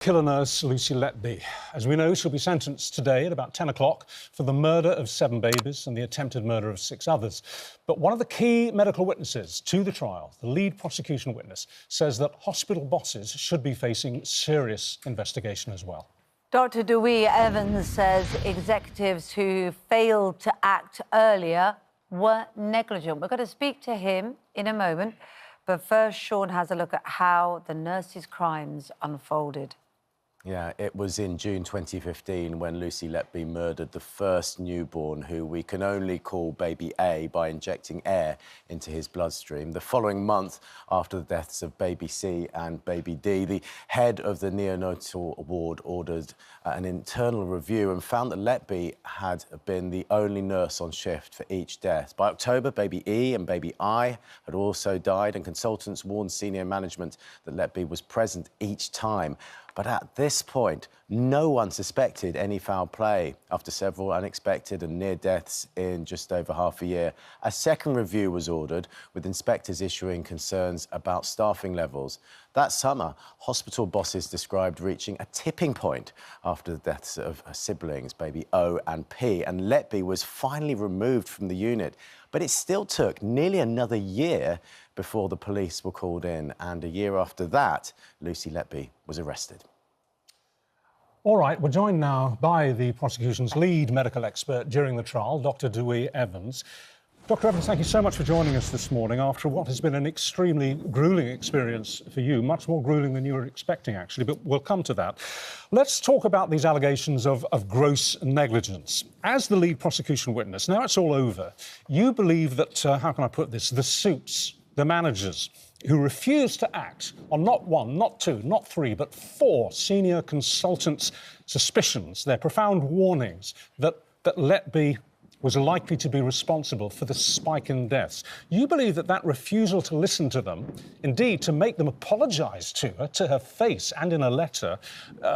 Killer nurse Lucy Letby. As we know, she'll be sentenced today at about 10 o'clock for the murder of 7 babies and the attempted murder of 6 others. But one of the key medical witnesses to the trial, the lead prosecution witness, says that hospital bosses should be facing serious investigation as well. Dr. Dewey Evans says executives who failed to act earlier were negligent. We're going to speak to him in a moment. But first, Sean has a look at how the nurse's crimes unfolded. Yeah, it was in June 2015 when Lucy Letby murdered the first newborn, who we can only call baby A, by injecting air into his bloodstream. The following month, after the deaths of baby C and baby D, the head of the neonatal ward ordered an internal review and found that Letby had been the only nurse on shift for each death. By October, baby E and baby I had also died, and consultants warned senior management that Letby was present each time. But at this point, no one suspected any foul play. After several unexpected and near deaths in just over half a year, a second review was ordered, with inspectors issuing concerns about staffing levels. That summer, hospital bosses described reaching a tipping point after the deaths of her siblings, baby O and P, and Letby was finally removed from the unit. But it still took nearly another year before the police were called in, and a year after that, Lucy Letby was arrested. All right, we're joined now by the prosecution's lead medical expert during the trial, Dr. Dewey Evans. Dr. Evans, thank you so much for joining us this morning after what has been an extremely gruelling experience for you, much more gruelling than you were expecting, actually, but we'll come to that. Let's talk about these allegations of gross negligence. As the lead prosecution witness, now it's all over, you believe that, how can I put this, the suits, the managers who refused to act on not 1, not 2, not 3, but 4 senior consultants' suspicions, their profound warnings that Letby was likely to be responsible for the spike in deaths. You believe that that refusal to listen to them, indeed to make them apologise to her face and in a letter,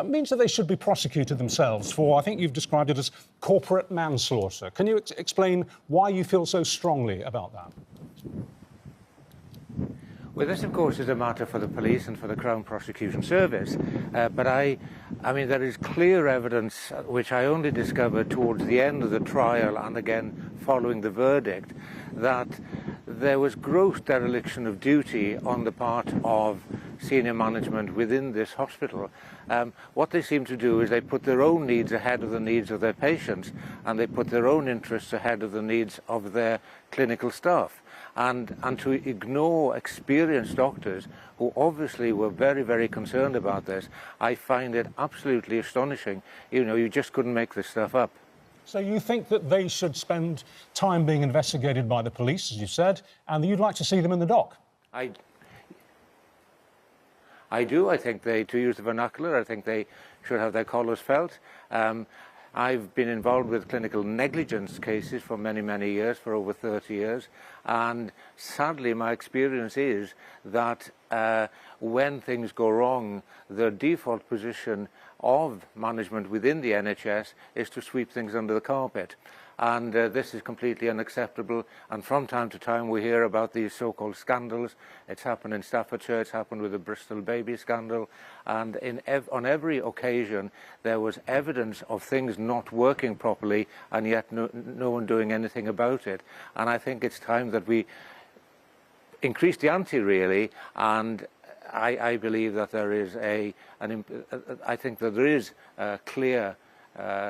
means that they should be prosecuted themselves for, I think you've described it as corporate manslaughter. Can you explain why you feel so strongly about that? Well, this, of course, is a matter for the police and for the Crown Prosecution Service. But I mean, there is clear evidence, which I only discovered towards the end of the trial and again following the verdict, that there was gross dereliction of duty on the part of senior management within this hospital. What they seem to do is they put their own needs ahead of the needs of their patients, and they put their own interests ahead of the needs of their clinical staff. And to ignore experienced doctors who obviously were very, very concerned about this, I find it absolutely astonishing. You know, you just couldn't make this stuff up. So you think that they should spend time being investigated by the police, as you said, and you'd like to see them in the dock? I do. I think they, to use the vernacular, I think they should have their collars felt. I've been involved with clinical negligence cases for many, many years, for over 30 years, and sadly my experience is that when things go wrong, the default position of management within the NHS is to sweep things under the carpet. And this is completely unacceptable, and from time to time we hear about these so-called scandals. It's happened in Staffordshire, it's happened with the Bristol baby scandal, and on every occasion there was evidence of things not working properly, and yet no one doing anything about it. And I think it's time that we increase the ante, really, and I believe that there is I think that there is a clear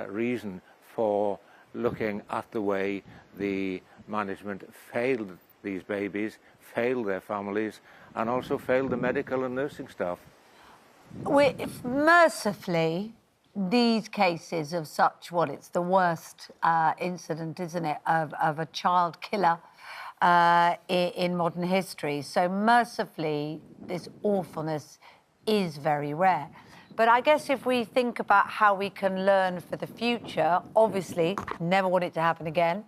reason for looking at the way the management failed these babies, failed their families, and also failed the medical and nursing staff. Mercifully, these cases of such, it's the worst incident, isn't it, of a child killer in modern history. So mercifully, this awfulness is very rare. But I guess if we think about how we can learn for the future, obviously, never want it to happen again.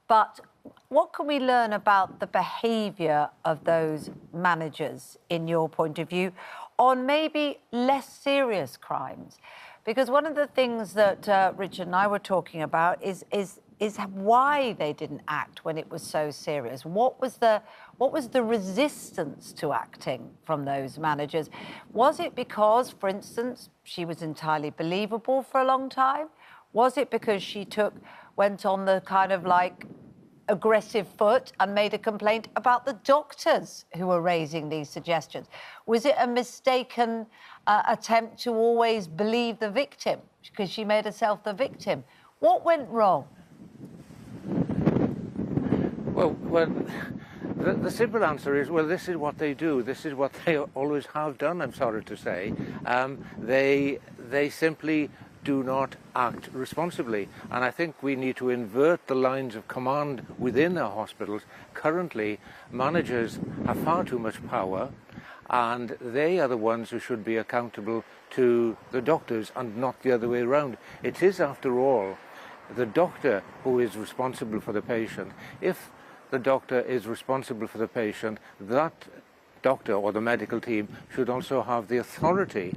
But what can we learn about the behaviour of those managers, in your point of view, on maybe less serious crimes? Because one of the things that Richard and I were talking about is is why they didn't act when it was so serious. What was the resistance to acting from those managers? Was it because, for instance, she was entirely believable for a long time? Was it because she went on the kind of like aggressive foot and made a complaint about the doctors who were raising these suggestions? Was it a mistaken attempt to always believe the victim because she made herself the victim? What went wrong? Well, the simple answer is, well, this is what they do. This is what they always have done, I'm sorry to say. They simply do not act responsibly. And I think we need to invert the lines of command within our hospitals. Currently, managers have far too much power, and they are the ones who should be accountable to the doctors and not the other way around. It is, after all, the doctor who is responsible for the patient. If the doctor is responsible for the patient, that doctor or the medical team should also have the authority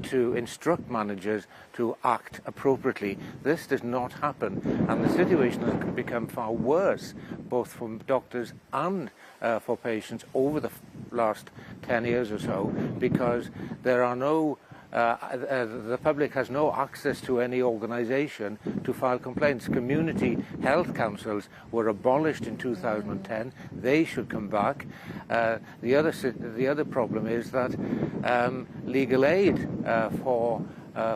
to instruct managers to act appropriately. This does not happen, and the situation has become far worse, both for doctors and for patients over the last 10 years or so, because there are no the public has no access to any organisation to file complaints. Community health councils were abolished in 2010. They should come back. The other problem is that legal aid for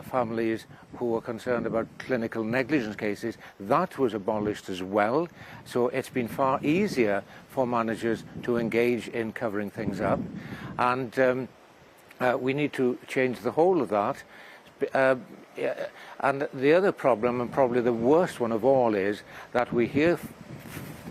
families who are concerned about clinical negligence cases, that was abolished as well. So it's been far easier for managers to engage in covering things up. And we need to change the whole of that. And the other problem, and probably the worst one of all, is that we hear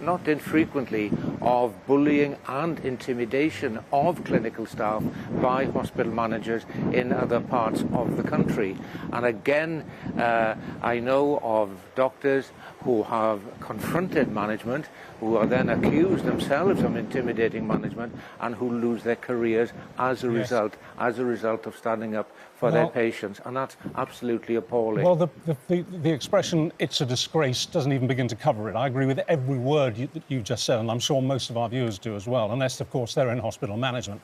not infrequently of bullying and intimidation of clinical staff by hospital managers in other parts of the country. And again, I know of doctors who have confronted management, who are then accused themselves of intimidating management, and who lose their careers as a result of standing up for their patients, and that's absolutely appalling. Well, the expression "it's a disgrace" doesn't even begin to cover it. I agree with every word that you just said, and I'm sure most of our viewers do as well, unless, of course, they're in hospital management.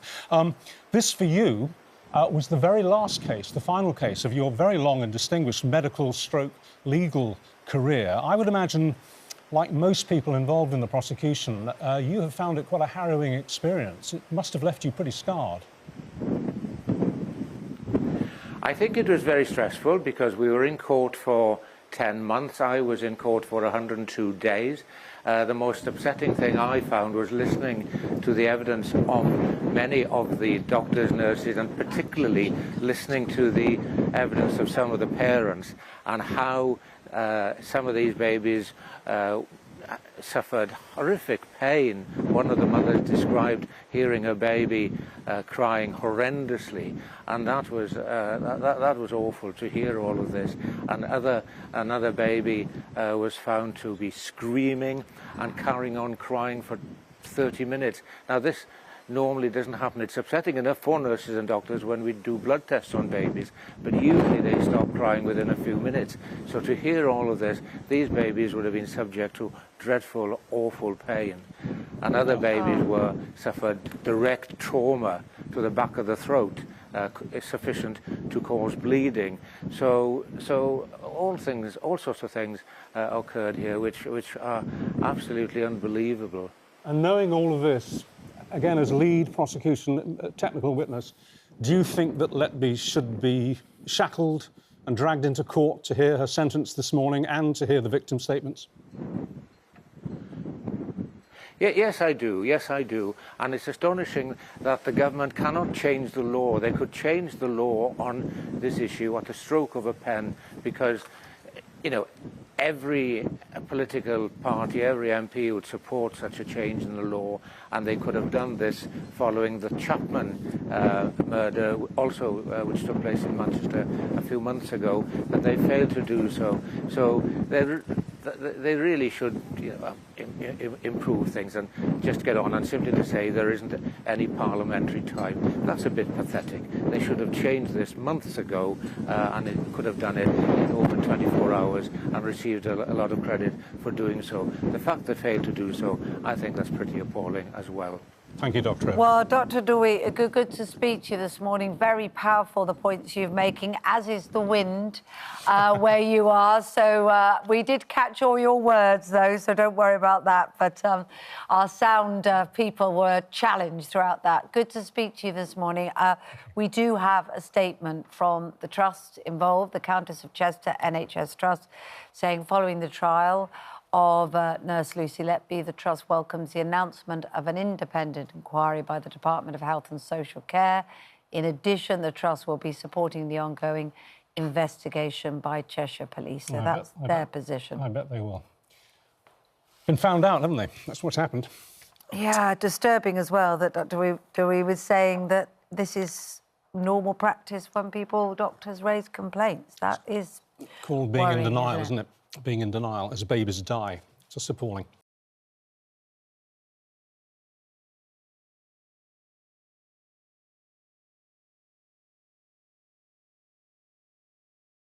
This, for you, was the very last case, the final case of your very long and distinguished medical/legal career. I would imagine, like most people involved in the prosecution, you have found it quite a harrowing experience. It must have left you pretty scarred. I think it was very stressful because we were in court for 10 months. I was in court for 102 days. The most upsetting thing I found was listening to the evidence of many of the doctors, nurses, and particularly listening to the evidence of some of the parents and how some of these babies suffered horrific pain. One of the mothers described hearing her baby crying horrendously, and that was awful to hear all of this. And another baby was found to be screaming and carrying on crying for 30 minutes. Now this normally doesn't happen. It's upsetting enough for nurses and doctors when we do blood tests on babies, but usually they stop crying within a few minutes. So to hear all of this, these babies would have been subject to dreadful, awful pain. And other babies suffered direct trauma to the back of the throat, sufficient to cause bleeding. So all sorts of things occurred here, which are absolutely unbelievable. And knowing all of this, again, as lead prosecution technical witness, do you think that Letby should be shackled and dragged into court to hear her sentence this morning and to hear the victim statements? Yes, I do. Yes, I do. And it's astonishing that the government cannot change the law. They could change the law on this issue at the stroke of a pen because, you know, every political party, every MP would support such a change in the law, and they could have done this following the Chapman murder, also which took place in Manchester a few months ago, but they failed to do so. So the they really should, improve things and just get on. And simply to say there isn't any parliamentary time, that's a bit pathetic. They should have changed this months ago, and it could have done it in over 24 hours and received a lot of credit for doing so. The fact they failed to do so, I think that's pretty appalling as well. Thank you, Dr. Evans. Well, Dr. Dewey, good to speak to you this morning. Very powerful, the points you're making, as is the wind where you are. So we did catch all your words, though, so don't worry about that. But our sound people were challenged throughout that. Good to speak to you this morning. We do have a statement from the trust involved, the Countess of Chester NHS Trust, saying following the trial of nurse Lucy Letby, the Trust welcomes the announcement of an independent inquiry by the Department of Health and Social Care. In addition, the Trust will be supporting the ongoing investigation by Cheshire Police. So that's their position. I bet they will. Been found out, haven't they? That's what's happened. Yeah, disturbing as well that Dr. Dewey was saying that this is normal practice when doctors raise complaints. That is called being in denial, worrying, isn't it? Being in denial as babies die. Just appalling.